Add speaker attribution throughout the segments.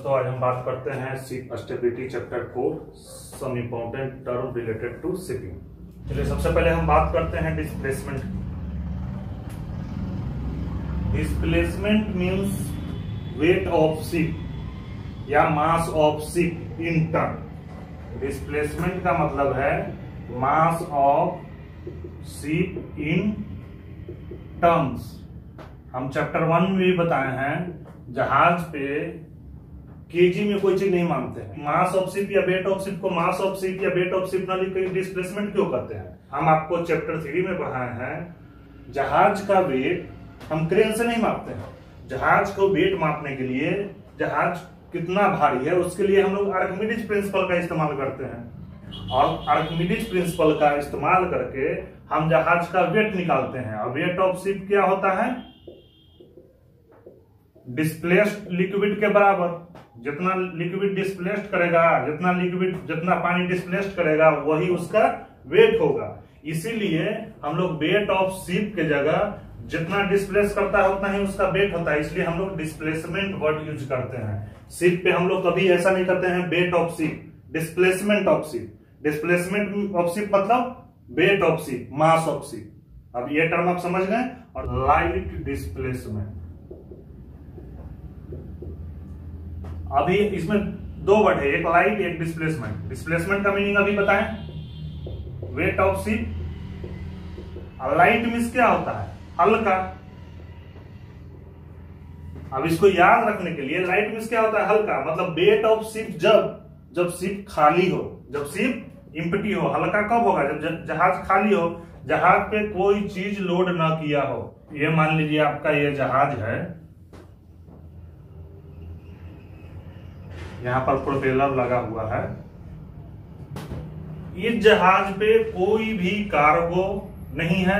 Speaker 1: दोस्तों, आज हम बात करते हैं ship stability chapter 4 some important term related to shipping. चलिए सबसे पहले हम बात करते हैं displacement. Displacement means weight of ship या mass of ship in ton. Displacement का मतलब है mass of ship in terms. हम चैप्टर 1 में भी बताए हैं जहाज पे केजी में कोई चीज नहीं मानते हैं। मास ऑफ शिप या वेट ऑफ शिप को मास ऑफ शिप या वेट ऑफ शिप ना लिखकर डिस्प्लेसमेंट क्यों करते हैं? हम आपको चैप्टर 3 में पढ़ाए हैं जहाज का वेट हम क्रेन से नहीं मापते हैं। जहाज को वेट मापने के लिए जहाज कितना भारी है उसके लिए हम लोग आर्किमिडीज प्रिंसिपल का इस्तेमाल करते हैं और आर्किमिडीज प्रिंसिपल का इस्तेमाल करके हम जहाज का वेट निकालते हैं। और वेट ऑफ शिप क्या होता है? डिस्प्लेस्ड लिक्विड के बराबर। जितना लिक्विड डिस्प्लेस्ड करेगा, जितना पानी डिस्प्लेस्ड करेगा वही उसका वेट होगा। इसीलिए हम लोग वेट ऑफ शिप के जगह जितना डिस्प्लेस करता है उतना ही उसका वेट होता है। इसलिए हम लोग डिस्प्लेसमेंट वर्ड यूज करते हैं। शिप पे हम लोग कभी ऐसा नहीं करते हैं weight of ship, displacement of ship. Displacement of ship मतलब weight of ship, mass of ship. अब ये टर्म आप समझ गए। और लाइट डिस्प्लेसमेंट, अभी इसमें दो वर्ड है, एक लाइट एक डिस्प्लेसमेंट। डिस्प्लेसमेंट का मीनिंग अभी बताएं, wait of ship. Light means क्या होता है? हल्का। अब इसको याद रखने के लिए लाइट मीन्स क्या होता है? हल्का। मतलब वेट ऑफ शिप जब शिप खाली हो, जब शिप इम्पटी हो। हल्का कब होगा? जब जहाज खाली हो, जहाज पे कोई चीज लोड ना किया हो। ये मान लीजिए आपका ये जहाज है, यहां पर प्रोपेलर लगा हुआ है। इस जहाज पे कोई भी कार्गो नहीं है,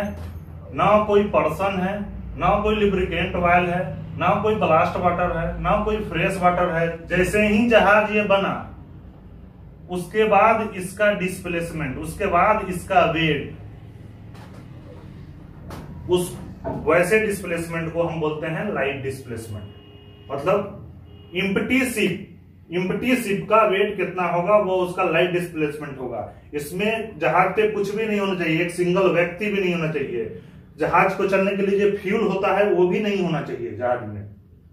Speaker 1: ना कोई पर्सन है, ना कोई लिब्रिकेंट ऑयल है, ना कोई ब्लास्ट वाटर है, ना कोई फ्रेश वाटर है। जैसे ही जहाज ये बना उसके बाद इसका डिस्प्लेसमेंट, उसके बाद इसका वेट, उस वैसे डिस्प्लेसमेंट को हम बोलते हैं लाइट डिस्प्लेसमेंट। मतलब इम्पटी शिप का वेट कितना होगा वो उसका लाइट डिस्प्लेसमेंट होगा। इसमें जहाज पे कुछ भी नहीं होना चाहिए, एक सिंगल व्यक्ति भी नहीं होना चाहिए। जहाज को चलने के लिए जो फ्यूल होता है वो भी नहीं होना चाहिए जहाज में।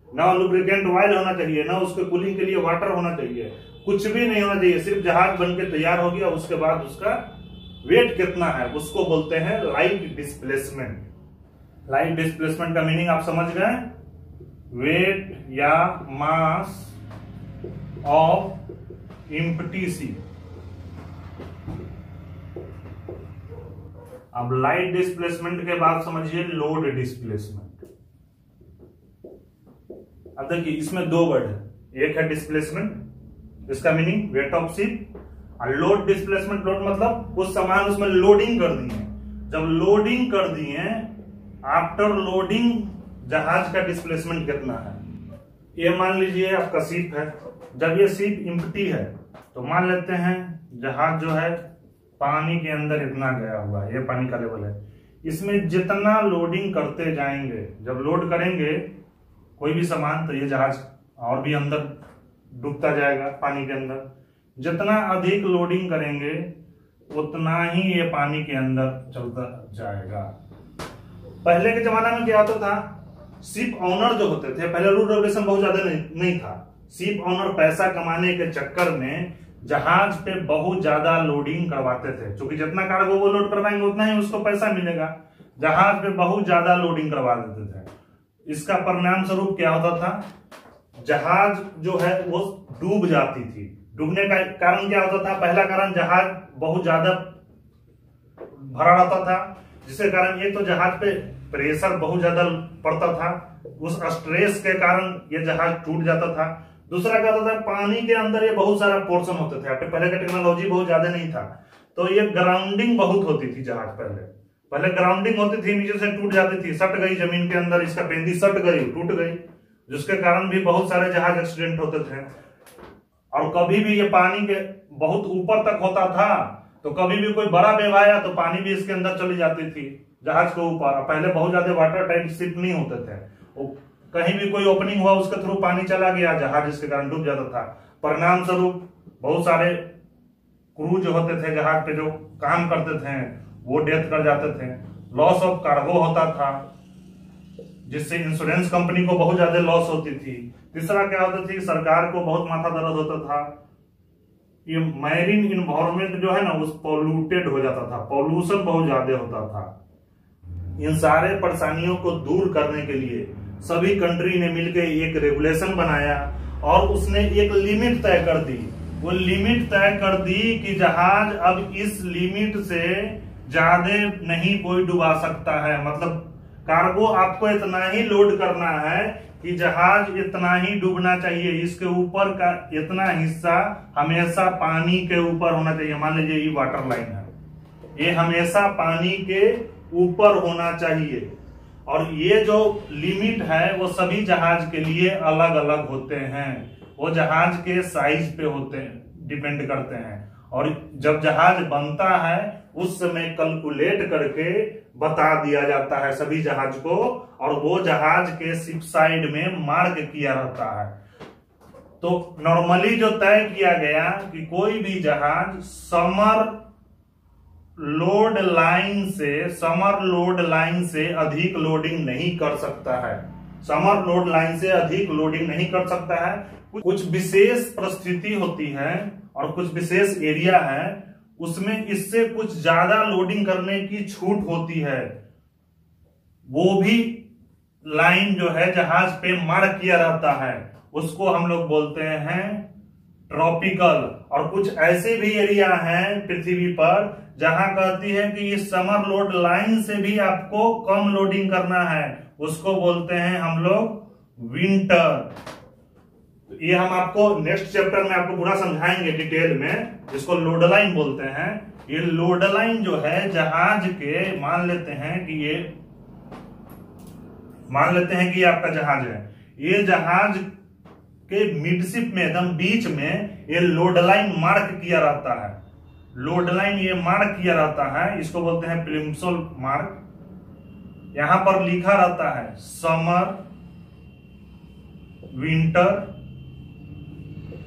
Speaker 1: ना लुब्रिकेंट ऑयल होना चाहिए, ना उसके कूलिंग के लिए वाटर होना चाहिए, कुछ भी नहीं होना चाहिए। सिर्फ जहाज बन के तैयार हो गया, उसके बाद उसका वेट कितना है उसको बोलते हैं लाइट डिस्प्लेसमेंट। लाइट डिस्प्लेसमेंट का मीनिंग आप समझ गए? वेट या मास ऑफ इम्पटी शिप। अब लाइट डिस्प्लेसमेंट के बाद समझिए लोड डिस्प्लेसमेंट। अब देखिए इसमें दो वर्ड है, एक है डिस्प्लेसमेंट, इसका मीनिंग वेट ऑफ शिप, और लोड डिस्प्लेसमेंट। लोड मतलब कुछ सामान उसमें लोडिंग कर दिए। जब लोडिंग कर दिए, आफ्टर लोडिंग जहाज का डिस्प्लेसमेंट कितना है? ये मान लीजिए आपका शिप है। जब ये शिप इम्पटी है तो मान लेते हैं जहाज जो है पानी के अंदर इतना गया हुआ है, ये पानी का लेवल है। इसमें जितना लोडिंग करते जाएंगे, जब लोड करेंगे कोई भी सामान तो ये जहाज और भी अंदर डूबता जाएगा पानी के अंदर। जितना अधिक लोडिंग करेंगे उतना ही ये पानी के अंदर चलता जाएगा। पहले के जमाना में क्या होता था? शिप ऑनर जो होते थे, पहले रूल रेगुलेशन बहुत ज्यादा नहीं था। शिप ऑनर पैसा कमाने के चक्कर में जहाज पे बहुत ज्यादा लोडिंग करवाते थे, क्योंकि जितना कार्गो वो लोड करवाएंगे उतना ही उसको पैसा मिलेगा। जहाज पे बहुत ज्यादा लोडिंग करवा देते थे। इसका परिणाम स्वरूप क्या होता था? जहाज जो है वो डूब जाती थी। डूबने का कारण क्या होता था? पहला कारण जहाज बहुत ज्यादा भरा रहता था, जिसके कारण एक तो जहाज पे प्रेशर बहुत ज्यादा पड़ता था, उस स्ट्रेस के कारण ये जहाज टूट जाता था। दूसरा क्या होता था? पानी के अंदर ये बहुत सारा पोर्शन होते थे। पहले का टेक्नोलॉजी बहुत ज्यादा नहीं था, तो ये ग्राउंडिंग बहुत होती थी जहाज। पहले ग्राउंडिंग होती थी, नीचे से टूट जाती थी, सट गई जमीन के अंदर, इसका पेंदी सट गई, टूट गई, जिसके कारण भी बहुत सारे जहाज एक्सीडेंट होते थे। और कभी भी ये पानी के बहुत ऊपर तक होता था तो कभी भी कोई बड़ा वेव आया तो पानी भी इसके अंदर चली जाती थी जहाज के ऊपर। पहले बहुत ज्यादा वाटर टाइप शिप नहीं होते थे, कहीं भी कोई ओपनिंग हुआ उसके थ्रू पानी चला गया, जहाज जिसके कारण डूब जाता था। परिणाम स्वरूप बहुत सारे क्रू जो होते थे जहाज पे जो काम करते थे वो डेथ कर जाते थे। लॉस ऑफ कार्गो होता था, जिससे इंश्योरेंस कंपनी को बहुत ज्यादा लॉस होती थी। तीसरा क्या होता थी, सरकार को बहुत माथा दर्द होता था। ये मैरीन इन्वायरमेंट जो है ना उस पॉल्यूटेड हो जाता था, पॉल्यूशन बहुत ज्यादा होता था। इन सारे परेशानियों को दूर करने के लिए सभी कंट्री ने मिलकर एक रेगुलेशन बनाया और उसने एक लिमिट तय कर दी। वो लिमिट तय कर दी कि जहाज अब इस लिमिट से ज्यादा नहीं कोई डुबा सकता है। मतलब कार्गो आपको इतना ही लोड करना है कि जहाज इतना ही डूबना चाहिए, इसके ऊपर का इतना हिस्सा हमेशा पानी के ऊपर होना चाहिए। मान लीजिए ये वाटर लाइन है, ये हमेशा पानी के ऊपर होना चाहिए। और ये जो लिमिट है वो सभी जहाज के लिए अलग अलग होते हैं, वो जहाज के साइज पे होते हैं, डिपेंड करते हैं। और जब जहाज बनता है उस समय कैलकुलेट करके बता दिया जाता है सभी जहाज को, और वो जहाज के शिप साइड में मार्क किया रहता है। तो नॉर्मली जो तय किया गया कि कोई भी जहाज समर लोड लाइन से अधिक लोडिंग नहीं कर सकता है। समर लोड लाइन से अधिक लोडिंग नहीं कर सकता है। कुछ विशेष परिस्थिति होती है और कुछ विशेष एरिया है, उसमें इससे कुछ ज्यादा लोडिंग करने की छूट होती है। वो भी लाइन जो है जहाज पे मार्क किया रहता है, उसको हम लोग बोलते हैं ट्रॉपिकल। और कुछ ऐसे भी एरिया हैं पृथ्वी पर जहां कहती है कि इस समर लोड लाइन से भी आपको कम लोडिंग करना है, उसको बोलते हैं हम लोग विंटर। ये हम आपको नेक्स्ट चैप्टर में आपको पूरा समझाएंगे डिटेल में, जिसको लोड लाइन बोलते हैं। ये लोड लाइन जो है जहाज के, मान लेते हैं कि ये आपका जहाज है, ये जहाज के मिडशिप में एकदम बीच में ये लोड लाइन मार्क किया रहता है। लोड लाइन ये मार्क किया रहता है, इसको बोलते हैं प्लिम्सोल मार्क। यहां पर लिखा रहता है समर, विंटर,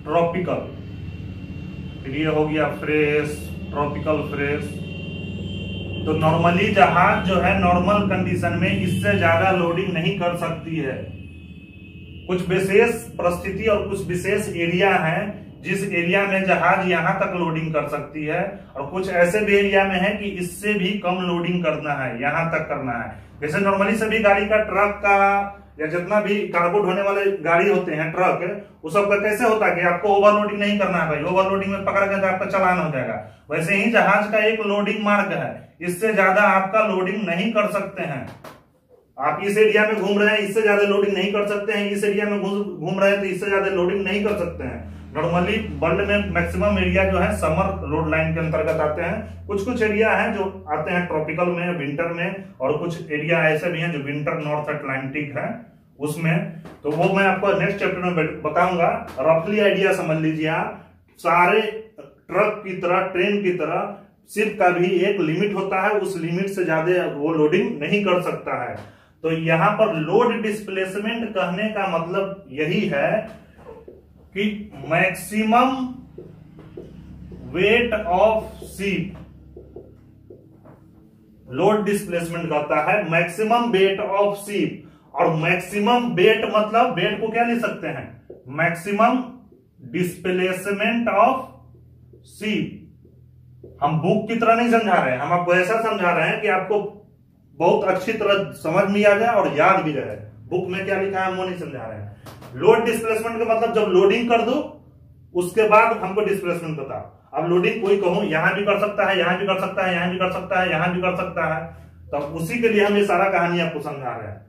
Speaker 1: ट्रॉपिकल। फिर ये हो गया फ्रेश, ट्रॉपिकल, फ्रेश। तो नॉर्मली जहाज जो है नॉर्मल कंडीशन में इससे ज्यादा लोडिंग नहीं कर सकती है। कुछ विशेष परिस्थिति और कुछ विशेष एरिया है जिस एरिया में जहाज यहां तक लोडिंग कर सकती है, और कुछ ऐसे भी एरिया में है कि इससे भी कम लोडिंग करना है, यहां तक करना है। जैसे नॉर्मली सभी गाड़ी का, ट्रक का या जितना भी कार्गो ढोने वाले गाड़ी होते हैं, ट्रक, वो सब का कैसे होता है कि आपको ओवरलोडिंग नहीं करना है भाई, ओवरलोडिंग में पकड़ गए तो आपका चालान हो जाएगा। वैसे ही जहाज का एक लोडिंग मार्क है, इससे ज्यादा आपका लोडिंग नहीं कर सकते हैं। आप इस एरिया में घूम रहे हैं, इससे ज्यादा लोडिंग नहीं कर सकते हैं, इस एरिया में घूम रहे हैं तो इससे ज्यादा लोडिंग नहीं कर सकते हैं। नॉर्मली वर्ल्ड में मैक्सिमम एरिया जो है समर लोड लाइन के अंतर्गत आते हैं। कुछ एरिया है जो आते हैं ट्रॉपिकल में, विंटर में, और कुछ एरिया ऐसे भी हैं जो विंटर नॉर्थ अटलांटिक है उसमें। तो वो मैं आपको नेक्स्ट चैप्टर में बताऊंगा। रफली आइडिया समझ लीजिए आप। सारे ट्रक की तरह, ट्रेन की तरह शिप का भी एक लिमिट होता है, उस लिमिट से ज्यादा वो लोडिंग नहीं कर सकता है। तो यहां पर लोड डिस्प्लेसमेंट कहने का मतलब यही है कि maximum weight of ship, load displacement कहता है मैक्सिमम वेट ऑफ शिप। और मैक्सिमम वेट मतलब वेट को क्या लिख सकते हैं, मैक्सिमम डिस्प्लेसमेंट ऑफ शिप। हम बुक की तरह नहीं समझा रहे हैं, हम आपको ऐसा समझा रहे हैं कि आपको बहुत अच्छी तरह समझ में आ जाए और याद भी रहे। बुक में क्या लिखा है हम वो नहीं समझा रहे हैं। लोड डिस्प्लेसमेंट का मतलब जब लोडिंग कर दो उसके बाद हमको डिस्प्लेसमेंट बताओ। अब लोडिंग कोई कहूं यहां भी कर सकता है, यहां भी कर सकता है, यहां भी कर सकता है, यहां भी कर सकता है, तो उसी के लिए हम ये सारा कहानी आपको समझा रहे हैं।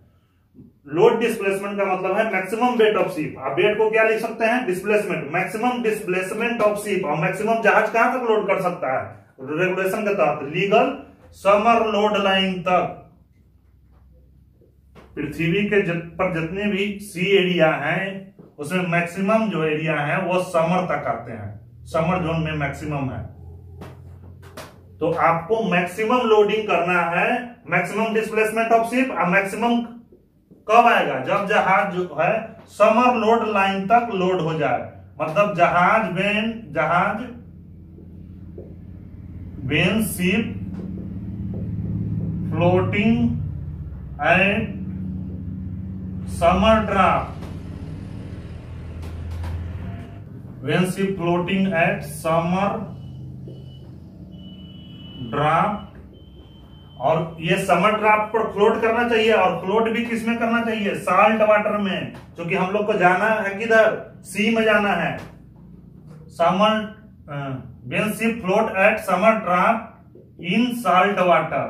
Speaker 1: लोड डिस्प्लेसमेंट का मतलब है मैक्सिमम वेट ऑफ शिप। आप वेट को क्या लिख सकते हैं, displacement, maximum displacement of ship. और मैक्सिमम जहाज कहां तक लोड कर सकता है, रेगुलेशन के तहत लीगल समर लोड लाइन तक। पृथ्वी के पर जितने भी सी एरिया हैं उसमें मैक्सिमम जो एरिया है वो समर तक आते हैं, समर जोन में मैक्सिमम है। तो आपको मैक्सिमम लोडिंग करना है, मैक्सिमम डिस्प्लेसमेंट ऑफ शिप और मैक्सिमम कब आएगा? जब जहाज जो है समर लोड लाइन तक लोड हो जाए, मतलब जहाज when ship floating at summer draught, when ship floating at summer draught. और ये समर ड्राफ्ट पर फ्लोट करना चाहिए, और फ्लोट भी किसमें करना चाहिए? साल्ट वाटर में, क्योंकि हम लोग को जाना है किधर? सी में जाना है। Summer when ship float at summer draught in salt water,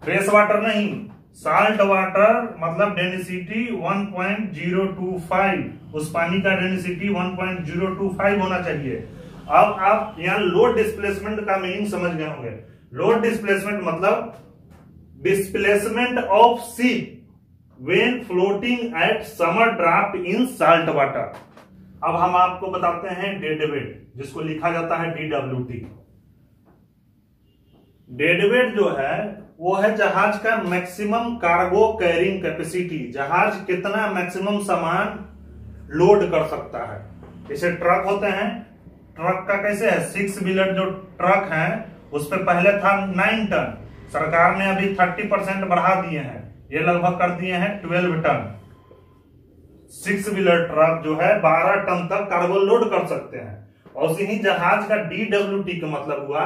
Speaker 1: fresh water नहीं, साल्ट वाटर, मतलब डेंसिटी 1.025, उस पानी का डेंसिटी 1.025 होना चाहिए। अब आप यहाँ लोड डिस्प्लेसमेंट का मीनिंग समझ गए होंगे। लोड डिस्प्लेसमेंट मतलब displacement of ship when floating at summer draught in salt water. अब हम आपको बताते हैं डेडवेट, जिसको लिखा जाता है DWT। डेडवेट जो है वो है जहाज का मैक्सिमम कार्गो कैरिंग कैपेसिटी, जहाज कितना मैक्सिमम सामान लोड कर सकता है। जैसे ट्रक होते हैं, ट्रक का कैसे है? 6 व्हीलर जो ट्रक है उस पर पहले था 9 टन, सरकार ने अभी 30% बढ़ा दिए हैं, ये लगभग कर दिए हैं 12 टन। 6 व्हीलर ट्रक जो है 12 टन तक कार्गो लोड कर सकते हैं। और उसी ही जहाज का DWT का मतलब हुआ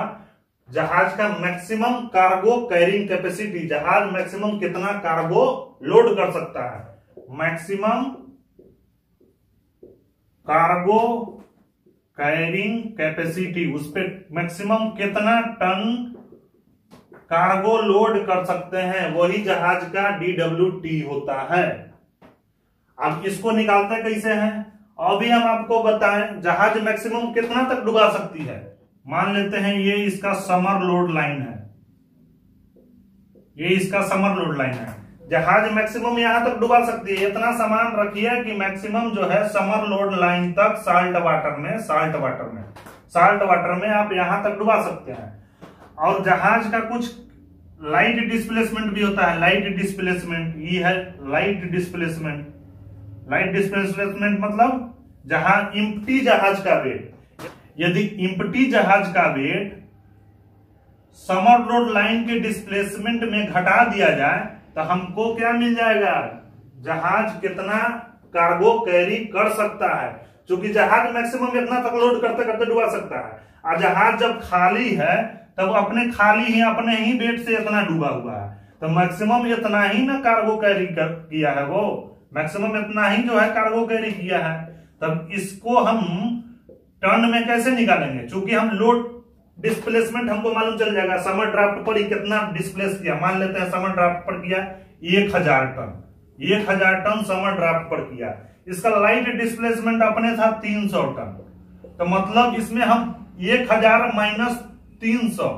Speaker 1: जहाज का मैक्सिमम कार्गो कैरिंग कैपेसिटी, जहाज मैक्सिमम कितना कार्गो लोड कर सकता है। मैक्सिमम कार्गो कैरिंग कैपेसिटी, उस पे मैक्सिमम कितना टन कार्गो लोड कर सकते हैं, वही जहाज का DWT होता है। अब इसको निकालते कैसे हैं? अभी हम आपको बताएं जहाज मैक्सिमम कितना तक डुबा सकती है। मान लेते हैं ये इसका समर लोड लाइन है, ये इसका समर लोड लाइन है, जहाज मैक्सिमम यहां तक डुबा सकती है। इतना सामान रखिए कि मैक्सिमम जो है समर लोड लाइन तक साल्ट वाटर में आप यहां तक डुबा सकते हैं। और जहाज का कुछ लाइट डिस्प्लेसमेंट भी होता है, लाइट डिस्प्लेसमेंट, ये है लाइट डिस्प्लेसमेंट। लाइट डिस्प्लेसमेंट मतलब जहां इम्प्टी जहाज का वेट, यदि इम्प्टी जहाज का वेट समर लोड लाइन के डिस्प्लेसमेंट में घटा दिया जाए तो हमको क्या मिल जाएगा? जहाज कितना कार्गो कैरी कर सकता है, क्योंकि जहाज मैक्सिमम इतना तक लोड करते करते डुबा सकता है। और जहाज जब खाली है तब अपने ही वेट से इतना डूबा हुआ है, तो मैक्सिमम इतना ही ना कार्गो कैरी किया है, वो मैक्सिमम इतना ही जो है कार्गो कैरी किया है। तब इसको हम टन में कैसे निकालेंगे? क्योंकि हम लोड डिस्प्लेसमेंट हमको मालूम चल जाएगा, समर ड्राफ्ट पर ही कितना डिस्प्लेस किया। मान लेते हैं समर ड्राफ्ट पर किया 1000 टन, 1000 टन समर ड्राफ्ट पर किया। इसका लाइट डिस्प्लेसमेंट अपने था 300 टन, तो मतलब इसमें हम 1000 माइनस 300,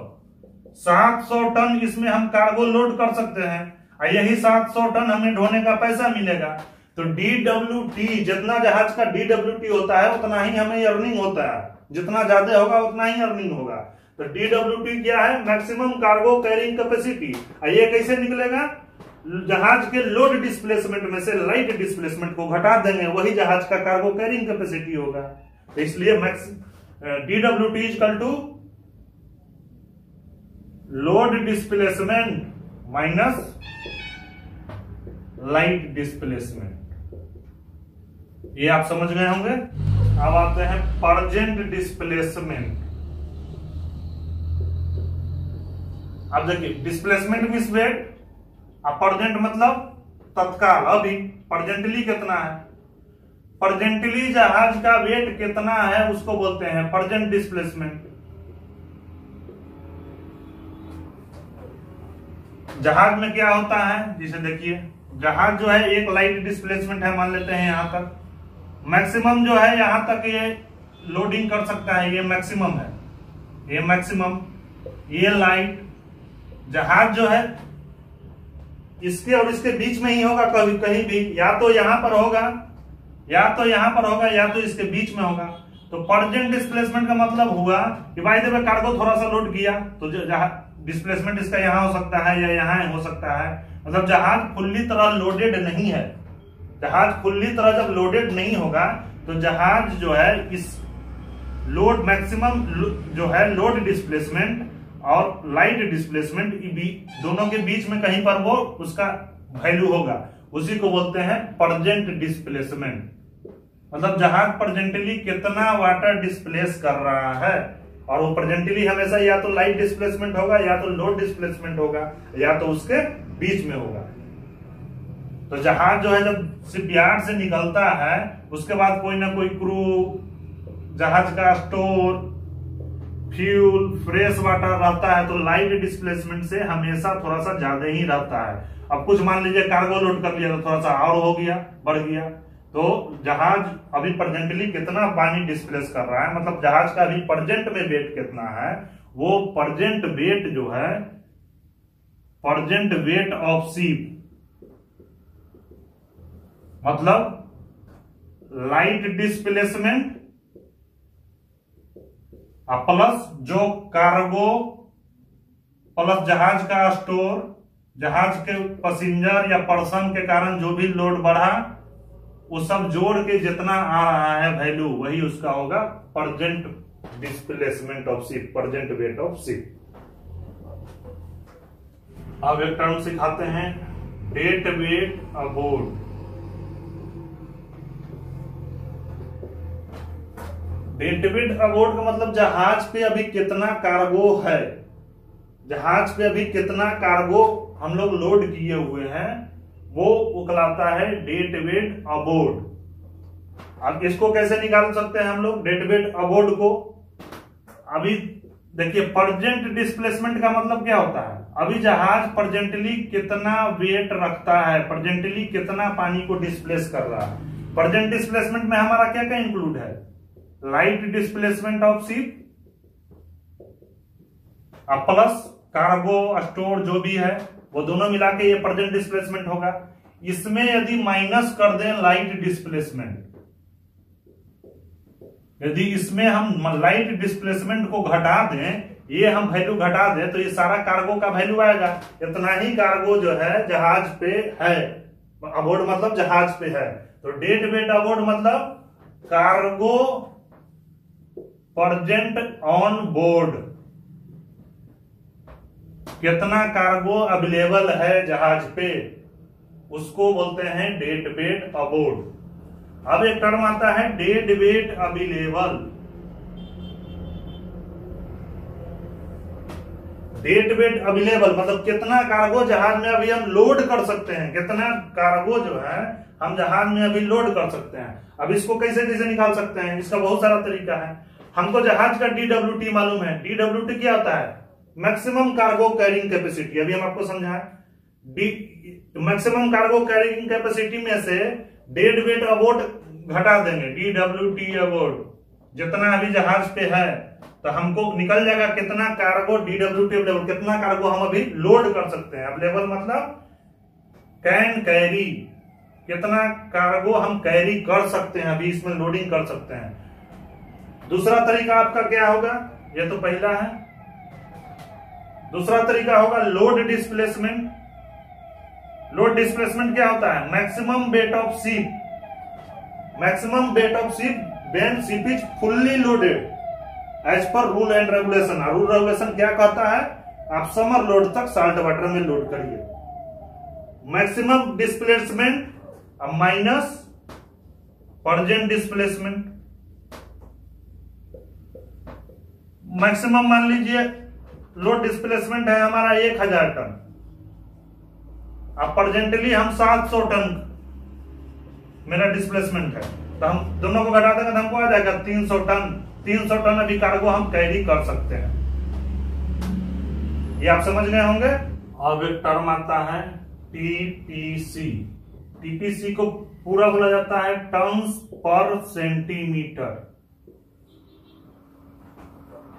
Speaker 1: 700 टन इसमें हम कार्गो लोड कर सकते हैं। और यही 700 टन हमें ढोने का पैसा मिलेगा। तो DWT, जितना जहाज का DWT होता है उतना ही हमें अर्निंग होता है, जितना ज्यादा होगा उतना ही अर्निंग होगा। तो DWT क्या है? Maximum cargo carrying capacity. ये कैसे निकलेगा? जहाज के लोड डिस्प्लेसमेंट में से लाइट डिस्प्लेसमेंट को घटा देंगे, वही जहाज का कार्गो कैरिंग कैपेसिटी होगा। तो इसलिए DWT equal to load displacement minus light displacement. ये आप समझ गए होंगे। अब आते हैं परजेंट डिस्प्लेसमेंट। अब देखिए डिस्प्लेसमेंट मींस वेट, परजेंट मतलब तत्काल, अभी परजेंटली कितना है, परजेंटली जहाज का वेट कितना है उसको बोलते हैं परजेंट डिस्प्लेसमेंट। जहाज में क्या होता है, जैसे देखिए जहाज जो है एक लाइट डिस्प्लेसमेंट है, मान लेते हैं यहां तक मैक्सिमम जो है, यहां तक ये लोडिंग कर सकता है, ये मैक्सिमम है, ये मैक्सिमम, ये लाइट। जहाज जो है इसके और इसके बीच में ही होगा, कभी कहीं भी, या तो यहां पर होगा, या तो यहां पर होगा, या तो इसके बीच में होगा। तो परजेंट डिस्प्लेसमेंट का मतलब हुआ कि भाई देखो कार्गो थोड़ा सा लोड किया, तो डिस्प्लेसमेंट इसका यहाँ हो सकता है या यहाँ हो सकता है। मतलब जहाज फुल्ली तरह लोडेड नहीं है। जहाज फुल्ली तरह जब लोडेड नहीं होगा तो जहाज जो है इस लोड मैक्सिमम जो है लोड डिस्प्लेसमेंट और लाइट डिस्प्लेसमेंट दोनों के बीच में कहीं पर वो उसका वैल्यू होगा, उसी को बोलते हैं परजेंट डिस्प्लेसमेंट। मतलब जहाज परजेंटली कितना वाटर डिस्प्लेस कर रहा है, और वो परजेंटली हमेशा या तो लाइट डिस्प्लेसमेंट होगा या तो लोड डिस्प्लेसमेंट होगा या तो उसके बीच में होगा। तो जहाज जो है जब शिपयार्ड से निकलता है उसके बाद कोई ना कोई क्रू, जहाज का स्टोर, फ्यूल, फ्रेश वाटर रहता है, तो लाइट डिस्प्लेसमेंट से हमेशा थोड़ा सा ज्यादा ही रहता है। अब कुछ मान लीजिए कार्गो लोड कर लिया तो थोड़ा सा और हो गया, बढ़ गया। तो जहाज अभी प्रेजेंटली कितना पानी डिस्प्लेस कर रहा है, मतलब जहाज का अभी प्रेजेंट में वेट कितना है, वो प्रेजेंट वेट जो है प्रेजेंट वेट ऑफ शिप, मतलब लाइट डिस्प्लेसमेंट प्लस जो कार्गो प्लस जहाज का स्टोर, जहाज के पैसेंजर या पर्सन के कारण जो भी लोड बढ़ा, वो सब जोड़ के जितना आ रहा है वैल्यू, वही उसका होगा present displacement of ship, present weight of ship. अब एक टर्म सिखाते हैं, dead weight aboard. Dead weight aboard का मतलब जहाज पे अभी कितना कार्गो है, जहाज पे अभी कितना कार्गो हम लोग लोड किए हुए हैं, वो कहलाता है डेड वेट अबोर्ड। अब इसको कैसे निकाल सकते हैं हम लोग डेड वेट अबोर्ड को? अभी देखिए, प्रेजेंट डिस्प्लेसमेंट का मतलब क्या होता है, अभी जहाज प्रेजेंटली कितना वेट रखता है, प्रेजेंटली कितना पानी को डिस्प्लेस कर रहा है। प्रेजेंट डिस्प्लेसमेंट में हमारा क्या क्या इंक्लूड है, light displacement of ship plus cargo store जो भी है, वो दोनों मिला के ये प्रेजेंट डिस्प्लेसमेंट होगा। इसमें यदि माइनस कर दें लाइट डिस्प्लेसमेंट, यदि इसमें हम लाइट डिस्प्लेसमेंट को घटा दें, ये हम वैल्यू घटा दें, तो ये सारा कार्गो का वैल्यू आएगा। इतना ही कार्गो जो है जहाज पे है, अबोर्ड मतलब जहाज पे है। तो डेड वेट अबोर्ड मतलब कार्गो प्रेजेंट ऑन बोर्ड, कितना कार्गो अवेलेबल है जहाज पे, उसको बोलते हैं डेड वेट अबोर्ड। अब एक टर्म आता है dead weight available. Dead weight available मतलब कितना कार्गो जहाज में अभी हम लोड कर सकते हैं, कितना कार्गो जो है हम जहाज में अभी लोड कर सकते हैं। अब इसको कैसे कैसे निकाल सकते हैं, इसका बहुत सारा तरीका है। हमको जहाज का DWT मालूम है। DWT क्या होता है, मैक्सिमम कार्गो कैरिंग कैपेसिटी। अभी हम आपको समझाएं, मैक्सिमम कार्गो कैरिंग कैपेसिटी में से डेड वेट अबोर्ड घटा देंगे, DWT अबोर्ड जितना अभी जहाज पे है, तो हमको निकल जाएगा कितना कार्गो DWT अवेलेबल, कितना कार्गो हम अभी लोड कर सकते हैं। अवेलेबल मतलब कैन कैरी, कितना कार्गो हम कैरी कर सकते हैं, अभी इसमें लोडिंग कर सकते हैं। दूसरा तरीका आपका क्या होगा, ये तो पहला है। दूसरा तरीका होगा लोड डिस्प्लेसमेंट। लोड डिस्प्लेसमेंट क्या होता है, maximum weight of ship, maximum weight of ship when ship is fully loaded as per rule and regulation. Rule regulation क्या कहता है, आप समर लोड तक साल्ट वाटर में लोड करिए। Maximum displacement minus present displacement. Maximum मान लीजिए load displacement है हमारा 1000 टन, अब प्रेजेंटली हम 700 टन मेरा डिस्प्लेसमेंट है, तो हम दोनों को घटा देंगे तो हमको आ जाएगा 300 टन। 300 टन अभी कार्गो हम कैरी कर सकते हैं। ये आप समझ गए होंगे। अब एक टर्म आता है TPC। TPC को पूरा बोला जाता है टन्स पर सेंटीमीटर।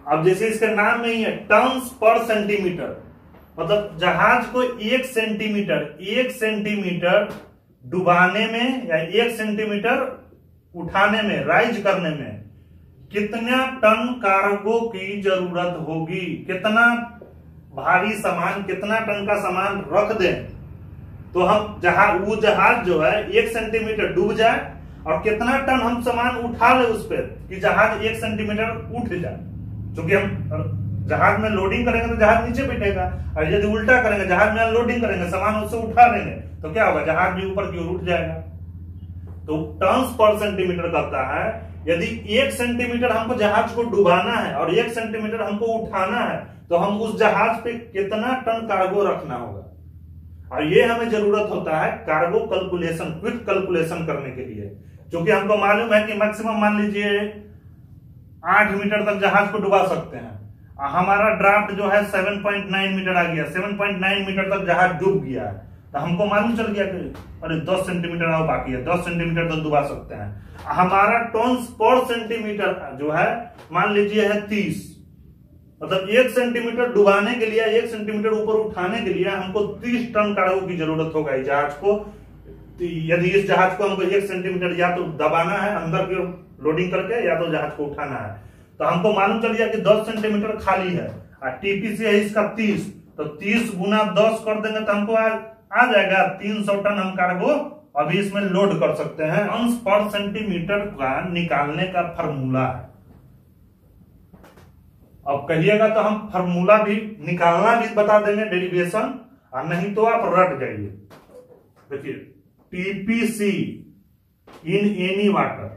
Speaker 1: अब जैसे इसका नाम नहीं है टन्स पर सेंटीमीटर, मतलब जहाज को 1 सेंटीमीटर डुबाने में या 1 सेंटीमीटर उठाने में, राइज करने में कितना टन कार्गो की जरूरत होगी, कितना भारी सामान, कितना टन का सामान रख दें तो हम वो जहाज जो है 1 सेंटीमीटर डूब जाए, और कितना टन हम सामान उठा ले उस पर कि जहाज 1 सेंटीमीटर उठ जाए। क्योंकि हम जहाज में लोडिंग करेंगे तो जहाज नीचे बैठेगा, और यदि उल्टा करेंगे जहाज में अनलोडिंग करेंगे, सामान उससे उठा लेंगे तो क्या होगा, जहाज भी ऊपर की ओर उठ जाएगा। तो टन्स पर सेंटीमीटर कहता है यदि 1 सेंटीमीटर हमको जहाज को डुबाना है और 1 सेंटीमीटर हमको उठाना है तो हम उस जहाज पे कितना टन कार्गो रखना होगा। और ये हमें जरूरत होता है कार्गो कैलकुलेशन, क्विक कैलकुलेशन करने के लिए, क्योंकि हमको मालूम है कि मैक्सिमम मान लीजिए 8 मीटर तक जहाज को डुबा सकते हैं। हमारा ड्राफ्ट जो है 7.9 मीटर आ गया, 7.9 मीटर तक जहाज डूब गया है, तो हमको मालूम चल गया कि अरे 10 सेंटीमीटर और बाकी है, 10 सेंटीमीटर तक डुबा सकते हैं। हमारा टन्स पर सेंटीमीटर जो है मान लीजिए है 30, मतलब 1 सेंटीमीटर डुबाने के लिए, 1 सेंटीमीटर ऊपर उठाने के लिए हमको 30 टन कार्गो की जरूरत होगा इस जहाज को। यदि इस जहाज को हमको 1 सेंटीमीटर या तो दबाना है अंदर की लोडिंग करके, या तो जहाज को उठाना है, तो हमको मालूम चल गया कि 10 सेंटीमीटर खाली है और टीपीसी है इसका 30, तो 30 गुना 10 कर देंगे तो हमको आ जाएगा 300 टन हम कार्गो अभी इसमें लोड कर सकते हैं। टन्स पर सेंटीमीटर का निकालने का फॉर्मूला है। अब कहिएगा तो हम फॉर्मूला भी निकालना भी बता देंगे, डेरिवेशन, और नहीं तो आप रट जाइए। देखिए टीपीसी इन एनी वाटर,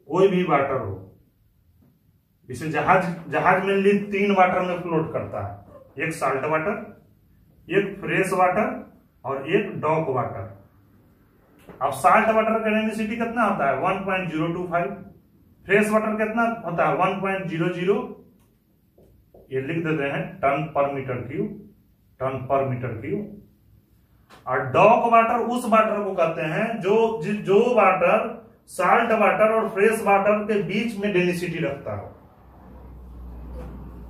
Speaker 1: कोई भी वाटर हो, इसे जहाज में 3 वाटर में फ्लोट करता है, एक साल्ट वाटर, एक फ्रेश वाटर और एक डॉक वाटर। अब साल्ट वाटर का डेंसिटी कितना होता है 1.025, फ्रेश वाटर कितना होता है 1.00, ये लिख देते हैं टन पर मीटर क्यूब, टन पर मीटर क्यूब। और डॉक वाटर उस वाटर को कहते हैं जो वाटर साल्ट वाटर और फ्रेश वाटर के बीच में डेंसिटी रखता हो।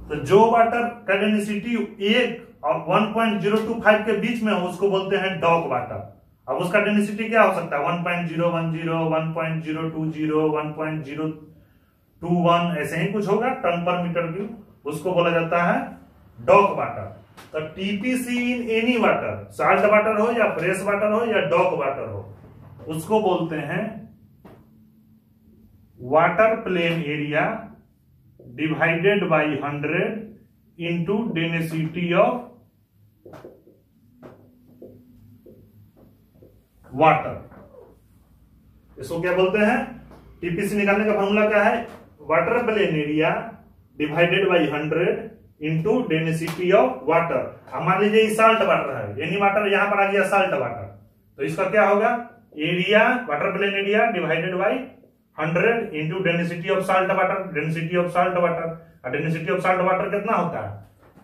Speaker 1: तो जो वाटर का डेंसिटी 1 और 1.025 के बीच में हो उसको बोलते हैं डॉक वाटर। अब उसका डेंसिटी क्या हो सकता है 1.010, 1.020, 1.021, ऐसे ही कुछ होगा टन पर मीटर क्यूब, उसको बोला जाता है डॉक वाटर। तो TPC in any water, salt water हो या फ्रेश वाटर हो या डॉक वाटर हो, उसको बोलते हैं water plane area divided by 100 into density of water. इसको क्या बोलते हैं, टीपीसी निकालने का फॉर्मूला क्या है, water plane area divided by 100 into density of water. मान लीजिए साल्ट वाटर है, एनी वाटर यहां पर आ गया साल्ट वाटर, तो इसका क्या होगा area, water plane area divided by 100 into density of salt water, density of salt water. और डेंसिटी ऑफ साल्ट वाटर कितना होता है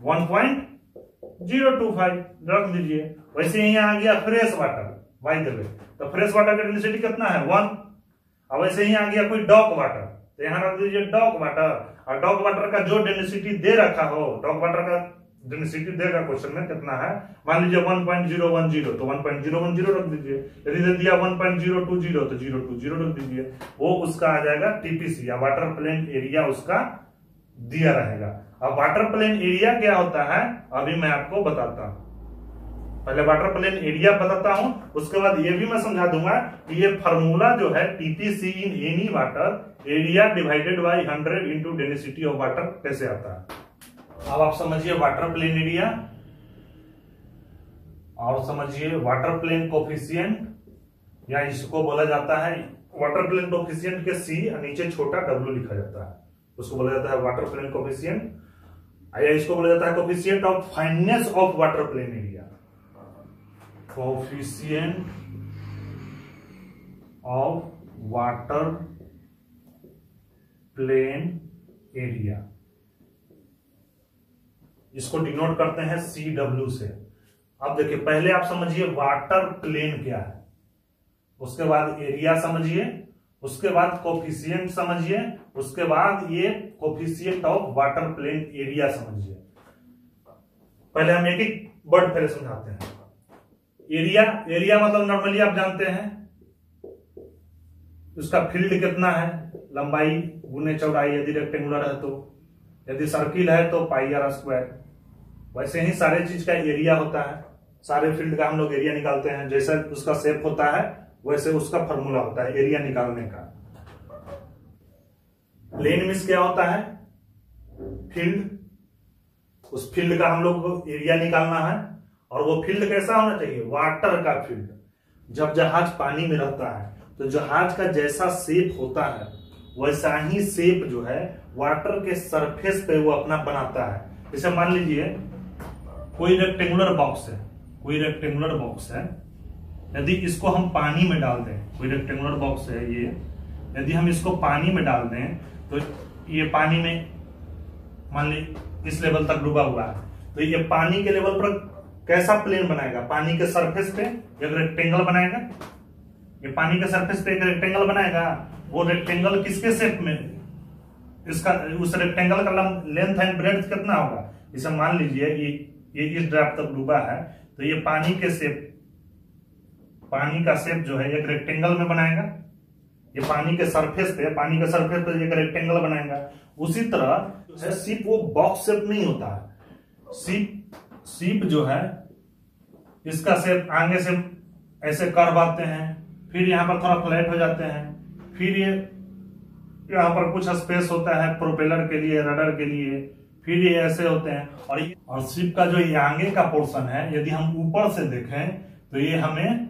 Speaker 1: 1.025 रख दीजिए। वैसे ही आ गया फ्रेश वाटर वाई देवे, तो फ्रेश वाटर का डेंसिटी कितना है 1। अब वैसे ही आ गया कोई डॉक वाटर, तो यहां रख दीजिए डॉक वाटर। और डॉक वाटर का जो डेंसिटी दे रखा हो, डॉक वाटर का डेंसिटी देगा क्वेश्चन में कितना है, मान लीजिए 1.010, तो 1.010 रख दीजिए। यदि दे दिया 1.020 तो 020 रख दीजिए, वो उसका आ जाएगा टीपीसी या वाटर प्लेन एरिया उसका दिया रहेगा। अब वाटर प्लेन एरिया क्या होता है अभी मैं आपको बताता हूं। पहले वाटर प्लेन एरिया बताता हूं, उसके बाद ये भी मैं समझा दूंगा कि ये फार्मूला जो है TPC in any water area divided by 100 into density of water कैसे आता है। अब आप समझिए वाटर प्लेन एरिया और समझिए वाटर प्लेन कोफिशिएंट, या इसको बोला जाता है वाटर प्लेन कोफिशिएंट के सी नीचे छोटा w लिखा जाता है, उसको बोला जाता है वाटर प्लेन कोफिशिएंट, या इसको बोला जाता है coefficient of fineness of water plane area, coefficient of water plane area, इसको डिनोट करते हैं CW से। अब देखिए पहले आप समझिए वाटर प्लेन क्या है, उसके बाद एरिया समझिए, उसके बाद कोफिशिएंट समझिए, उसके बाद ये coefficient of water plane area समझिए। पहले हम एक एक वर्ड पहले समझाते हैं। एरिया मतलब नॉर्मली आप जानते हैं उसका फील्ड कितना है, लंबाई गुने चौड़ाई, यदि रेक्टेंगुलर है तो, यदि सर्किल है तो पाई r स्क्वायर। वैसे ही सारे चीज का एरिया होता है, सारे फील्ड का हम लोग एरिया निकालते हैं, जैसा उसका शेप होता है वैसे उसका फॉर्मूला होता है एरिया निकालने का। प्लेन मींस क्या होता है, फील्ड, उस फील्ड का हम लोग को एरिया निकालना है, और वो फील्ड कैसा होना चाहिए, वाटर का फील्ड। जब जहाज पानी में रहता है तो जहाज का जैसा शेप होता है वैसा ही शेप जो है वाटर के सरफेस पे वो अपना बनाता है। जैसे मान लीजिए कोई रेक्टेंगुलर बॉक्स है, कोई रेक्टेंगुलर बॉक्स है, यदि इसको हम पानी में डाल दें, कोई रेक्टेंगुलर बॉक्स है ये, यदि हम इसको पानी में डाल दें तो ये पानी में मान ली इस लेवल तक डूबा हुआ है, तो ये पानी के लेवल पर कैसा प्लेन बनाएगा, पानी के सरफेस पे एक रेक्टेंगल बनाएगा, ये पानी के सरफेस पे एक रेक्टेंगल बनाएगा। वो रेक्टेंगल किसके शेप में, इसका उस रेक्टेंगल का लेंथ एंड ब्रेड्थ कितना होगा, इसे मान लीजिए ये इस ड्राफ्ट तक डूबा है, तो ये पानी के शेप, पानी का शेप जो है एक रेक्टेंगल में बनाएगा, ये पानी के सरफेस पे एक रेक्टेंगल बनाएगा। उसी तरह शिप वो बॉक्स शेप नहीं होता है, शिप जो है इसका शेप आगे से ऐसे कर्व आते हैं, फिर यहाँ पर थोड़ा फ्लैट हो जाते हैं, फिर ये यहाँ पर कुछ स्पेस होता है प्रोपेलर के लिए, रडर के लिए, फिर ये ऐसे होते हैं। और शिप का जो ये आगे का पोर्शन है यदि हम ऊपर से देखें तो ये हमें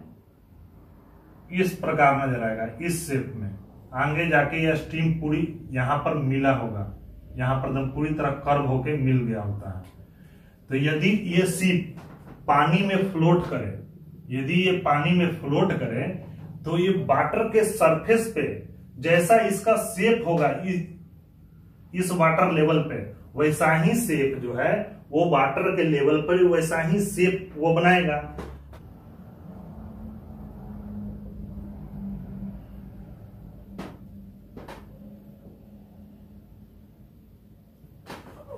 Speaker 1: इस प्रकार नजर आएगा, इस शेप में। आगे जाके ये स्टीम पूरी यहाँ पर मिला होगा, यहाँ पर एकदम पूरी तरह कर्व होके मिल गया होता है। तो यदि ये शिप पानी में फ्लोट करे, यदि ये पानी में फ्लोट करे तो ये वाटर के सरफेस पे जैसा इसका शेप होगा इस वाटर लेवल पे, वैसा ही शेप जो है वो वाटर के लेवल पर वैसा ही शेप वो बनाएगा।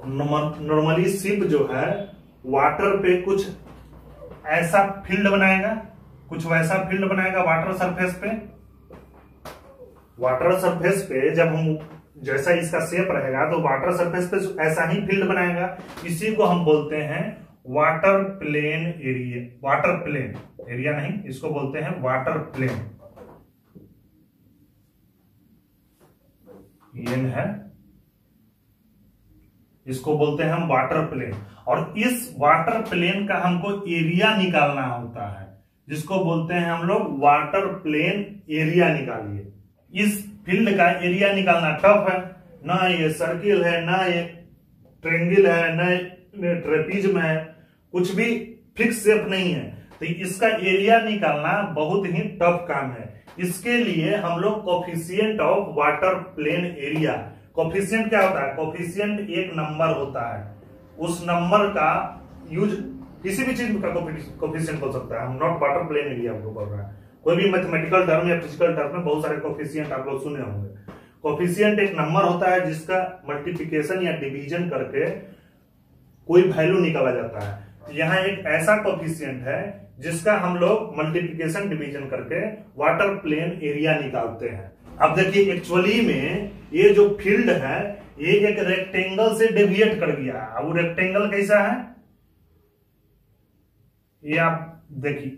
Speaker 1: नॉर्मली शिप जो है वाटर पे कुछ ऐसा फील्ड बनाएगा, कुछ वैसा फील्ड बनाएगा वाटर सरफेस पे। वाटर सरफेस पे जब हम जैसा इसका शेप रहेगा तो वाटर सरफेस पे ऐसा ही फील्ड बनाएगा। इसी को हम बोलते हैं water plane area, water plane area नहीं, इसको बोलते हैं वाटर प्लेन। ये है, इसको बोलते हैं हम वाटर प्लेन। और इस वाटर प्लेन का हमको एरिया निकालना होता है, जिसको बोलते हैं हम लोग वाटर प्लेन एरिया निकालिए। इस फील्ड का एरिया निकालना टफ है, ना ये सर्किल है, ना ये ट्रेंगल है, ना ये ट्रेपीज में है, कुछ भी फिक्स शेप नहीं है, तो इसका एरिया निकालना बहुत ही टफ काम है। इसके लिए हम लोग coefficient of water plane area, coefficient क्या होता है, कोफिशिएंट एक नंबर होता है, उस नंबर का यूज किसी भी चीज का कोफिशिएंट हो सकता है। हम नॉट वाटर प्लेन एरिया को बोल रहे हैं, कोई भी मैथमेटिकल टर्म या फिजिकल टर्म में बहुत सारे कोफिशिएंट आप लोग सुने होंगे। कोफिशिएंट एक नंबर होता है जिसका मल्टीप्लिकेशन या डिवीजन करके कोई वैल्यू निकाला जाता है। यहाँ एक ऐसा कोफिशिएंट है जिसका हम लोग मल्टीप्लिकेशन डिवीजन करके वाटर प्लेन एरिया निकालते हैं। अब देखिए एक्चुअली में ये जो फील्ड है ये एक रेक्टेंगल से डेविएट कर गया। अब वो रेक्टेंगल कैसा है ये आप देखिए,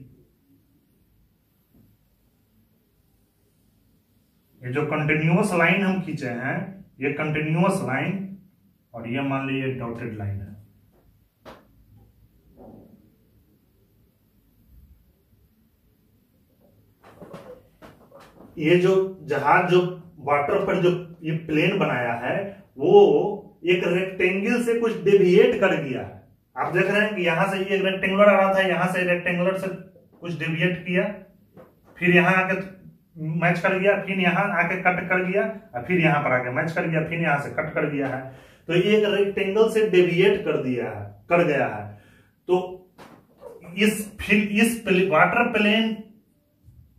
Speaker 1: ये जो कंटिन्यूअस लाइन हम खींचे हैं ये कंटिन्यूअस लाइन, और ये मान लीजिए डॉटेड लाइन है। ये जो जहाज जो वाटर पर जो ये प्लेन बनाया है वो एक रेक्टेंगल से कुछ डेविएट कर गया है। आप देख रहे हैं कि यहां से ये रेक्टेंगुलर आ रहा था, यहां से रेक्टेंगुलर से कुछ डेविएट किया, फिर यहां आके मैच कर गया, फिर यहां आके कट कर गया, और फिर यहां पर आके मैच कर गया, फिर यहां से कट कर दिया है। तो ये एक रेक्टेंगल से डेविएट कर गया है। तो इस वाटर प्लेन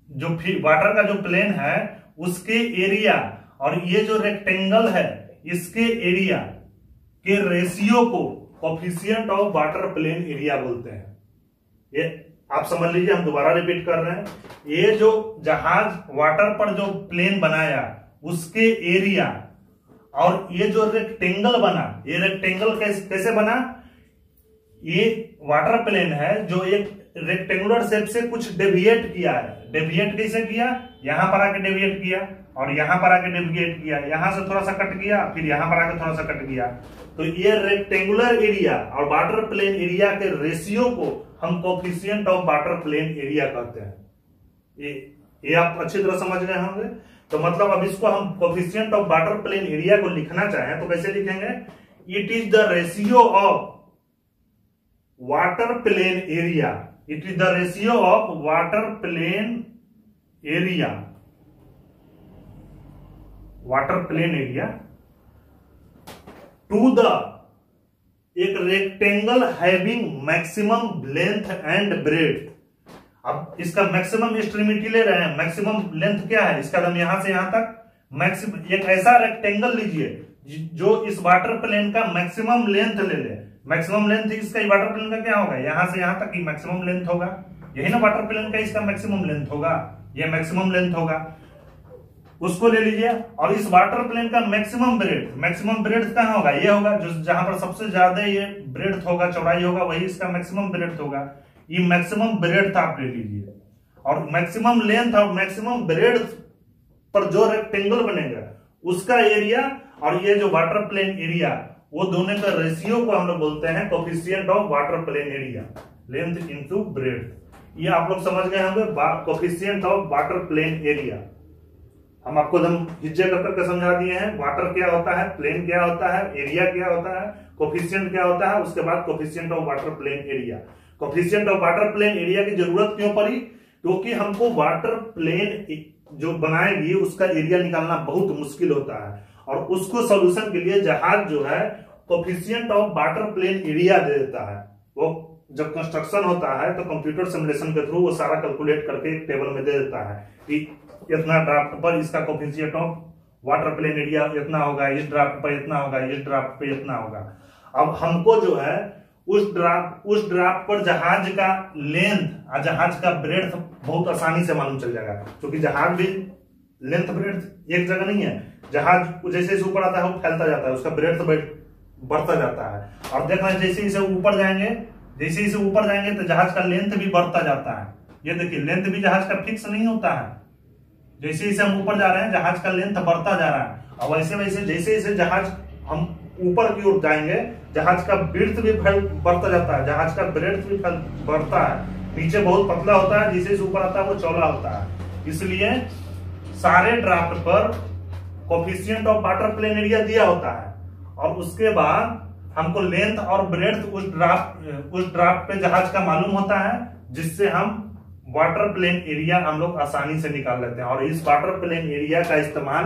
Speaker 1: जो वाटर का जो प्लेन है उसके एरिया और ये जो रेक्टेंगल है इसके एरिया के रेशियो को coefficient of water plane area बोलते हैं। ये आप समझ लीजिए, हम दोबारा रिपीट कर रहे हैं। ये जो जहाज वाटर पर जो प्लेन बनाया उसके एरिया और ये जो रेक्टेंगल बना, ये रेक्टेंगल कैसे बना, ये वाटर प्लेन है जो एक रेक्टेंगुलर शेप से कुछ डेविएट किया है। डेविएट कैसे किया? यहां पर आके डेविएट किया और यहां पर आके डेविएट किया, यहां से थोड़ा सा कट किया, फिर यहां पर आके थोड़ा सा कट किया। तो ये रेक्टेंगुलर एरिया और वाटर प्लेन एरिया के रेशियो को हम coefficient of water plane area कहते हैं। ये आप अच्छी तरह समझ गए होंगे। तो मतलब अब इसको हम coefficient of water plane area को लिखना चाहें तो कैसे लिखेंगे? It is the ratio of water plane area, it is the ratio of water plane area, water plane area to the एक rectangle having maximum length and breadth. अब इसका maximum extremity ले रहे हैं, मैक्सिमम लेंथ क्या है इसका? हम यहां से यहां तक मैक्सिमम एक ऐसा रेक्टेंगल लीजिए जो इस वाटर प्लेन का मैक्सिमम लेंथ ले ले। मैक्सिमम लेंथ इसका वाटर प्लेन का क्या होगा? यहां से यहां तक ही मैक्सिमम लेंथ होगा, यही ना वाटर प्लेन का इसका मैक्सिमम लेंथ होगा, ये मैक्सिमम लेंथ होगा, उसको ले लीजिए। और इस वाटर प्लेन का मैक्सिमम ब्रेड्थ कहां होगा? ये होगा, जो जहां पर सबसे ज्यादा ये ब्रेड्थ होगा, चौड़ाई होगा, वही इसका मैक्सिमम ब्रेड्थ होगा। ये मैक्सिमम ब्रेड्थ आप ले लीजिए और मैक्सिमम लेंथ और मैक्सिमम ब्रेड्थ पर जो रेक्टेंगल बनेगा उसका एरिया और ये जो वाटर प्लेन एरिया, वो दोनों का रेशियो को हम लोग बोलते हैं coefficient of water plane area, length into breadth. ये आप लोग समझ गए होंगे coefficient of water plane area. हम आपको एकदम हिज्जे करके समझा दिए हैं वाटर क्या होता है, प्लेन क्या होता है, एरिया क्या होता है, कोफिशिएंट क्या होता है, उसके बाद coefficient of water plane area. Coefficient of water plane area की जरूरत क्यों पड़ी? क्योंकि हमको वाटर प्लेन जो बनाएगी उसका एरिया निकालना बहुत मुश्किल होता है और उसको सॉल्यूशन के लिए जहाज जो है coefficient of water plane area दे देता है। वो जब कंस्ट्रक्शन होता है तो कंप्यूटर सिमुलेशन के थ्रू वो सारा कैलकुलेट करके एक टेबल में दे देता है कि इतना ड्राफ्ट पर इसका coefficient of water plane area इतना होगा, इस ड्राफ्ट पर इतना होगा, इस ड्राफ्ट पे इतना होगा। अब हमको जो है उस ड्राफ्ट पर जहाज का लेंथ और जहाज का ब्रेड्थ बहुत आसानी से मालूम चल जाएगा, क्योंकि जहाज भी लेंथ ब्रेड्थ एक जगह नहीं है। जहाज जैसे जैसे ऊपर आता है वो फैलता जाता है, उसका ब्रेड्थ बढ़ता जाता है। और देखना जैसे जैसे ऊपर जाएंगे, जैसे जैसे ऊपर जाएंगे तो जहाज का लेंथ भी बढ़ता जाता है। ये देखिए लेंथ भी जहाज का फिक्स नहीं होता है, जैसे जैसे हम ऊपर जा रहे हैं जहाज का लेंथ बढ़ता जा रहा है। और वैसे वैसे जैसे जैसे जहाज हम ऊपर की ओर जाएंगे जहाज का ब्रेड्थ भी बढ़ता जाता है, जहाज का ब्रेड्थ भी बढ़ता है। नीचे बहुत पतला होता है, जैसे ऊपर आता है वो चौड़ा होता है। इसलिए सारे ड्राफ्ट पर coefficient of water plane area दिया होता है और उसके बाद हमको लेंथ और ब्रेड्थ उस ड्राफ्ट पे जहाज का मालूम होता है, जिससे हम वाटर प्लेन एरिया हम लोग आसानी से निकाल लेते हैं। और इस वाटर प्लेन एरिया का इस्तेमाल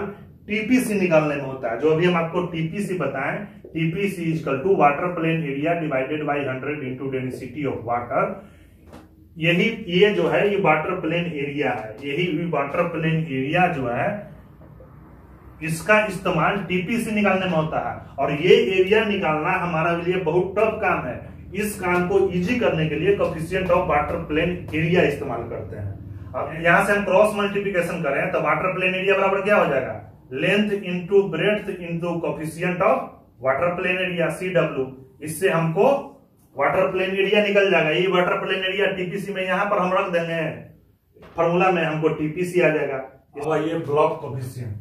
Speaker 1: टीपीसी निकालने में होता है, जो अभी हम आपको टीपीसी बताएं। TPC equal to water plane area divided by 100 into density of water. यही ये जो है ये वाटर प्लेन एरिया है, यही वाटर प्लेन एरिया जो है इसका इस्तेमाल टीपीसी निकालने में होता है। और ये एरिया निकालना हमारा लिए बहुत टफ काम है। इस काम को इजी करने के लिए coefficient of water plane area इस्तेमाल करते हैं। अब यहां से हम क्रॉस मल्टीप्लिकेशन करें तो वाटर प्लेन एरिया बराबर क्या हो जाएगा? Length into breadth into coefficient of water plane area CW। इससे हमको वाटर प्लेन एरिया निकल जाएगा। ये वाटर प्लेन एरिया टीपीसी में यहां पर हम रख देंगे, फॉर्मूला में हमको टीपीसी आ जाएगा। ये ब्लॉक कोफिशिएंट,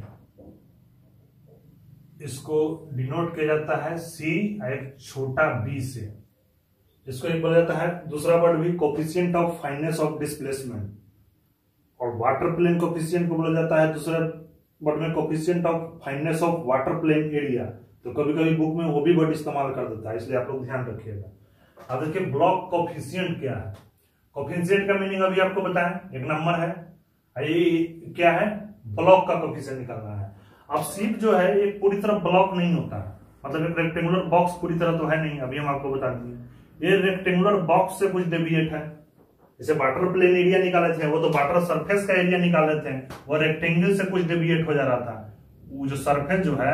Speaker 1: इसको डिनोट किया जाता है C एक छोटा b से। इसको एक बोला जाता है, दूसरा वर्ड भी coefficient of fineness of displacement. और वाटर प्लेन कोफिशिएंट को बोला जाता है दूसरे वर्ड में coefficient of fineness of water plane area. तो कभी कभी बुक में वो भी वर्ड इस्तेमाल कर देता है, इसलिए आप लोग ध्यान रखिएगा। अब देखिए ब्लॉक कोफिशिएंट क्या है। कोफिशिएंट का मीनिंग अभी आपको बताएं, एक नंबर है। ये क्या है? ब्लॉक का कोफिशिएंट निकालना है। अब शिप जो है ये पूरी तरह ब्लॉक नहीं होता है, मतलब एक रेक्टेंगुलर बॉक्स पूरी तरह तो है नहीं, अभी हम आपको बता दिए। ये रेक्टेंगुलर बॉक्स से कुछ डेविएट है। जैसे वाटर प्लेन एरिया निकाले थे वो तो वाटर सरफेस का एरिया निकाले थे, वो रेक्टेंगल से कुछ डेविएट हो जा रहा था। वो जो सरफेस जो है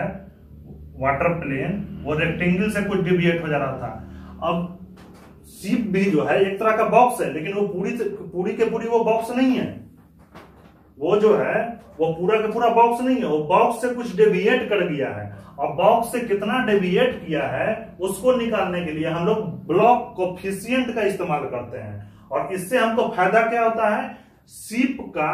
Speaker 1: वाटर प्लेन वो रेक्टेंगल से कुछ डेविएट हो जा रहा था। अब शिप भी जो है एक तरह का बॉक्स है, लेकिन वो पूरी के पूरी वो बॉक्स नहीं है। वो जो है वो पूरा का पूरा बॉक्स नहीं है, वो बॉक्स से कुछ डेविएट कर गया है, और बॉक्स से कितना डेविएट किया है उसको निकालने के लिए हम लोग ब्लॉक कोफिशिएंट का इस्तेमाल करते हैं। और इससे हमको फायदा क्या होता है, शिप का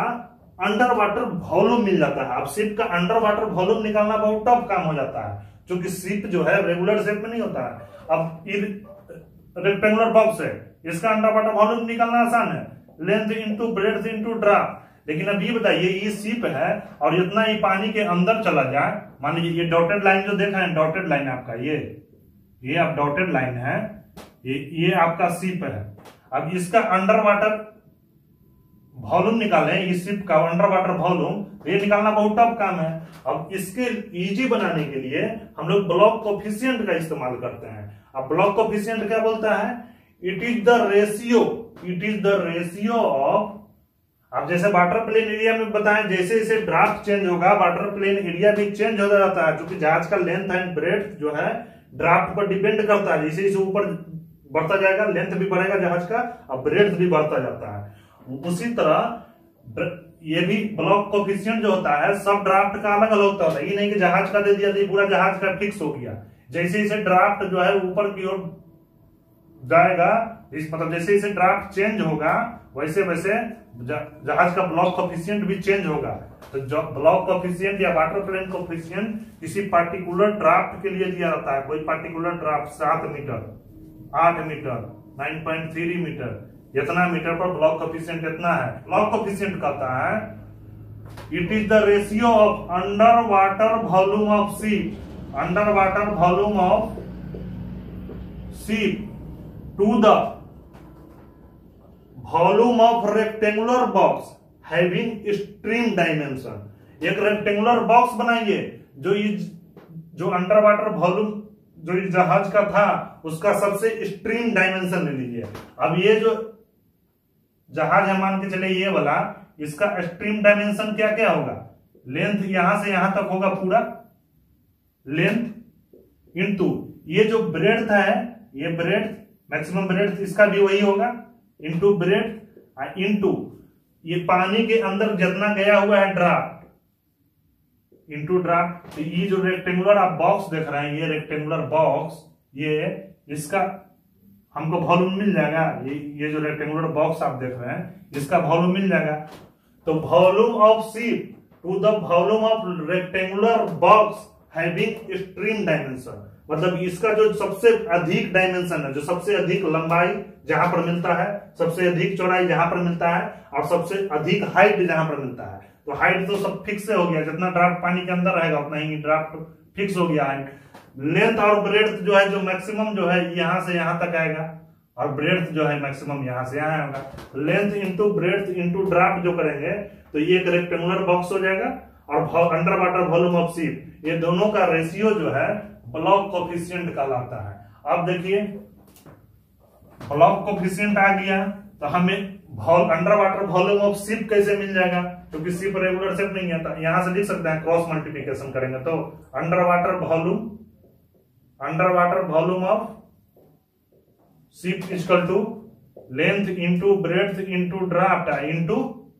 Speaker 1: अंडर वाटर वॉल्यूम मिल जाता है। अब शिप का अंडर वाटर वॉल्यूम निकालना बहुत टफ काम हो जाता है, क्योंकि शिप जो है रेगुलर शेप में नहीं होता है। अब रेक्टेंगुलर बॉक्स है, इसका अंडर वाटर वॉल्यूम निकालना आसान है, length into breadth into draft. लेकिन अब ये बताइए, ये शिप है और इतना ही पानी के अंदर चला जाए, मान लीजिए ये डॉटेड लाइन जो देखा है, डॉटेड लाइन आपका ये आप डॉटेड लाइन है, ये आपका शिप है। अब इसका अंडर वाटर वॉल्यूम निकालें, इस शिप का अंडर वाटर वॉल्यूम, ये निकालना बहुत टफ काम है। अब इसके इजी बनाने के लिए हम लोग ब्लॉक कोफिशिएंट का इस्तेमाल करते हैं। अब ब्लॉक कोफिशिएंट क्या बोलता है, it is the ratio of, अब जैसे वाटर प्लेन एरिया में बताएं, जैसे जैसे ड्राफ्ट चेंज होगा वाटर प्लेन एरिया भी चेंज हो जाता है, क्योंकि जहाज का लेंथ एंड ब्रेड्थ जो है ड्राफ्ट पर डिपेंड करता है। जैसे जैसे ऊपर बढ़ता जाएगा लेंथ भी बढ़ेगा जहाज का, और ब्रेड्थ भी बढ़ता जाता है। उसी तरह ये भी ब्लॉक कोफिशिएंट जो होता है सब ड्राफ्ट का अलग अलग होता है। ये नहीं कि जहाज का दे दिया तो पूरा जहाज का फिक्स हो गया। जैसे जैसे ड्राफ्ट जो है ऊपर की ओर जाएगा, मतलब जैसे जैसे ड्राफ्ट चेंज होगा वैसे वैसे जहाज का ब्लॉक कोफिशिएंट भी चेंज होगा। तो जो ब्लॉक कोफिशिएंट या वाटर प्लेन कोफिशिएंट किसी पार्टिकुलर ड्राफ्ट के लिए दिया जाता है। कोई particular draft 7 metre, 8 metre, 9.3 metre, इतना मीटर पर ब्लॉक कोफिशिएंट इतना है। ब्लॉक कोफिशिएंट कहता है it is the ratio of under water volume of ship, under water volume of ship to the volume of rectangular box having extreme dimension. एक rectangular box बनाइए जो under water volume जो इस जहाज का था उसका सबसे एक्सट्रीम डायमेंशन ले लीजिए। अब ये जो जहाज है मान के चले ये वाला, इसका एक्सट्रीम डायमेंशन क्या क्या होगा, लेंथ यहां से यहां तक होगा पूरा लेंथ इंटू ये जो ब्रेड्थ है, ये ब्रेड्थ मैक्सिमम ब्रेड्थ इसका भी वही होगा इंटू ब्रेड्थ इंटू ये पानी के अंदर जितना गया हुआ है ड्राफ्ट इंटू ड्राफ्ट। तो ये जो रेक्टेंगुलर आप बॉक्स देख रहे हैं, ये रेक्टेंगुलर बॉक्स, ये इसका हमको वॉल्यूम मिल जाएगा। ये जो रेक्टेंगुलर बॉक्स आप देख रहे हैं इसका वॉल्यूम मिल जाएगा। तो volume of ship to the volume of rectangular box having extreme dimension, मतलब इसका जो सबसे अधिक डायमेंशन है, जो सबसे अधिक लंबाई जहां पर मिलता है, सबसे अधिक चौड़ाई जहां पर मिलता है, और सबसे अधिक हाइट जहां पर मिलता है। तो हाइट तो सब फिक्स हो गया, जितना ड्राफ्ट पानी के अंदर रहेगा उतना ही ड्राफ्ट फिक्स हो गया है। लेंथ और ब्रेड्थ जो है, जो मैक्सिमम जो है यहां से यहां तक आएगा, और ब्रेड्थ जो है मैक्सिमम यहां से यहां आएगा। Length into breadth into draft जो करेंगे तो ये एक रेक्टेंगुलर बॉक्स हो जाएगा, और under water volume of ship, ये दोनों का रेशियो जो है ब्लॉक कोफिशिएंट कहलाता है। अब देखिए ब्लॉक कोफिशिएंट आ गया तो हमें under water volume of ship कैसे मिल जाएगा, क्योंकि शिप रेगुलर शिप नहीं है। यहां से लिख सकते हैं, क्रॉस मल्टीप्लिकेशन करेंगे तो under water volume of ship equal to length into breadth into draft into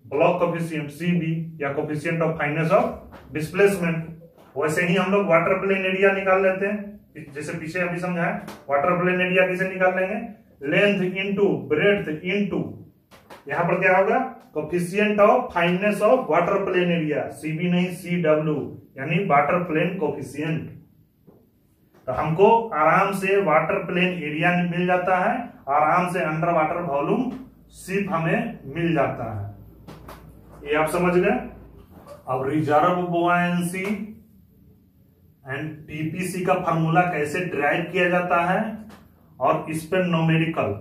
Speaker 1: block coefficient CB या coefficient of fineness of displacement. वैसे ही हम लोग वाटर प्लेन एरिया निकाल लेते हैं, जैसे पीछे अभी समझा है। वाटर प्लेन एरिया कैसे निकाल लेंगे, लेंथ इंटू ब्रेड्थ इंटू यहां पर क्या होगा, coefficient of fineness of water plane area, CB नहीं CW, यानी वाटर प्लेन कोफिशिएंट। तो हमको आराम से वाटर प्लेन एरिया मिल जाता है, आराम से अंडर वाटर वॉल्यूम शिप हमें मिल जाता है। ये आप समझ गए। अब रिजर्व बुआयंसी एंड टीपीसी का फार्मूला कैसे ड्राइव किया जाता है, और इस पर न्यूमेरिकल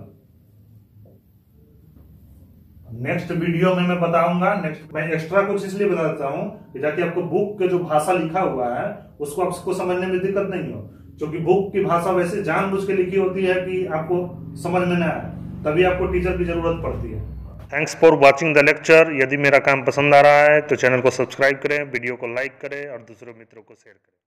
Speaker 1: नेक्स्ट वीडियो में मैं बताऊंगा। नेक्स्ट मैं एक्स्ट्रा कुछ इसलिए बता देता हूं कि ताकि आपको बुक के जो भाषा लिखा हुआ है उसको आपको समझने में दिक्कत नहीं हो, क्योंकि बुक की भाषा वैसे जानबूझ के लिखी होती है कि आपको समझ में ना आए, तभी आपको टीचर की जरूरत पड़ती है। Thanks for watching the lecture. यदि मेरा काम पसंद आ रहा है तो चैनल को सब्सक्राइब करें, वीडियो को लाइक करें और दूसरे मित्रों को शेयर करें।